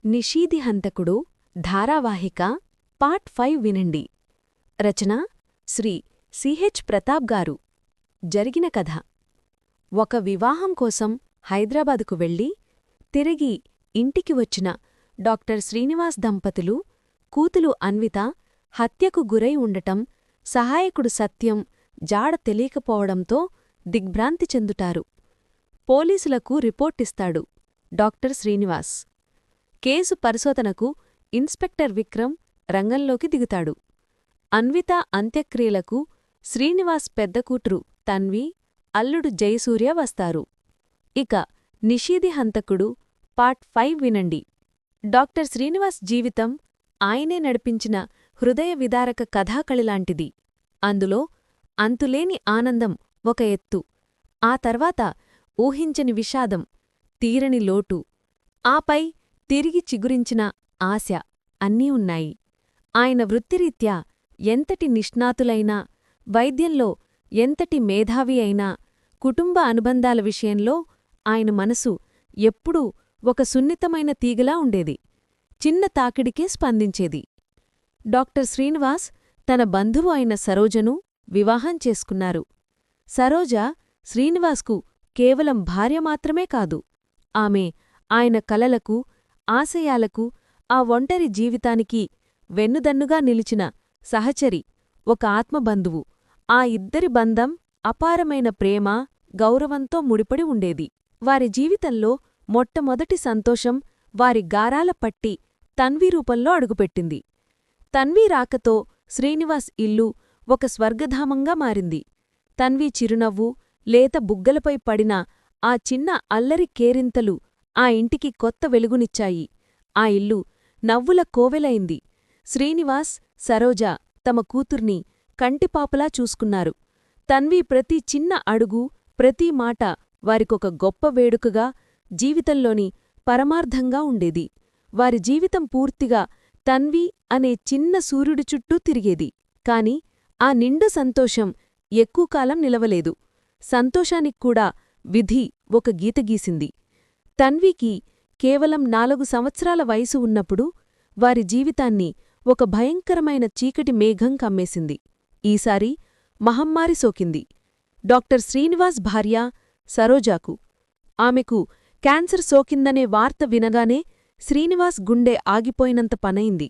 నిషీదిహంతకుడు ధారావాహిక పార్ట్ 5 వినండి. రచన శ్రీ సిహెచ్ ప్రతాప్ గారు. జరిగిన కథ. ఒక వివాహం కోసం హైదరాబాదుకు వెళ్లి తిరిగి ఇంటికి వచ్చిన డాక్టర్ శ్రీనివాస్ దంపతులు కూతులు అన్విత హత్యకు గురై ఉండటం సహాయకుడు సత్యం జాడ తెలియకపోవడంతో దిగ్భ్రాంతి చెందుతారు. పోలీసులకు రిపోర్టిస్తాడు డాక్టర్ శ్రీనివాస్. కేసు పరిశోధనకు ఇన్స్పెక్టర్ విక్రమ్ రంగంలోకి దిగుతాడు. అన్విత అంత్యక్రియలకు శ్రీనివాస్ పెద్దకూతురు తన్వి, అల్లుడు జయసూర్య వస్తారు. ఇక నిషీదిహంతకుడు పార్ట్ 5 వినండి. డాక్టర్ శ్రీనివాస్ జీవితం ఆయనే నడిపించిన హృదయ విదారక కథాకళిలాంటిది. అందులో అంతులేని ఆనందం ఒక ఎత్తు, ఆ తర్వాత ఊహించని విషాదం, తీరని లోటు, ఆపై తిరిగి చిగురించిన ఆశ అన్నీ ఉన్నాయి. ఆయన వృత్తిరీత్యా ఎంతటి నిష్ణాతులైనా, వైద్యంలో ఎంతటి మేధావి అయినా, కుటుంబ అనుబంధాల విషయంలో ఆయన మనసు ఎప్పుడూ ఒక సున్నితమైన తీగలా ఉండేది. చిన్న తాకిడికే స్పందించేది. డాక్టర్ శ్రీనివాస్ తన బంధువు అయిన సరోజను వివాహం చేసుకున్నారు. సరోజ శ్రీనివాస్కు కేవలం భార్య మాత్రమే కాదు, ఆమె ఆయన కలలకు, ఆశయాలకు, ఆ ఒంటరి జీవితానికి వెన్నుదన్నుగా నిలిచిన సహచరి, ఒక ఆత్మబంధువు. ఆ ఇద్దరి బంధం అపారమైన ప్రేమ, గౌరవంతో ముడిపడి ఉండేది. వారి జీవితంలో మొట్టమొదటి సంతోషం వారి గారాల పట్టి తన్వి రూపంలో అడుగుపెట్టింది. తన్వి రాకతో శ్రీనివాస్ ఇల్లు ఒక స్వర్గధామంగా మారింది. తన్వి చిరునవ్వు, లేత బుగ్గలపై పడిన ఆ చిన్న అల్లరి కేరింతలు ఆ ఇంటికి కొత్త వెలుగునిచ్చాయి. ఆ ఇల్లు నవ్వుల కోవెలైంది. శ్రీనివాస్, సరోజ తమ కూతుర్ని కంటిపాపలా చూసుకున్నారు. తన్వి ప్రతి చిన్న అడుగు, ప్రతి మాట వారికొక గొప్ప వేడుకగా, జీవితంలోని పరమార్థంగా ఉండేది. వారి జీవితం పూర్తిగా తన్వి అనే చిన్న సూర్యుడి చుట్టూ తిరిగేది. కాని ఆ నిండు సంతోషం ఎక్కువకాలం నిలవలేదు. సంతోషానిక్కూడా విధి ఒక గీత గీసింది. తన్వికి కేవలం 4 సంవత్సరాల వయసు ఉన్నప్పుడు వారి జీవితాన్ని ఒక భయంకరమైన చీకటి మేఘం కమ్మేసింది. ఈసారి మహమ్మారి సోకింది డాక్టర్ శ్రీనివాస్ భార్య సరోజాకు. ఆమెకు క్యాన్సర్ సోకిందనే వార్త వినగానే శ్రీనివాస్ గుండె ఆగిపోయినంత పనైంది.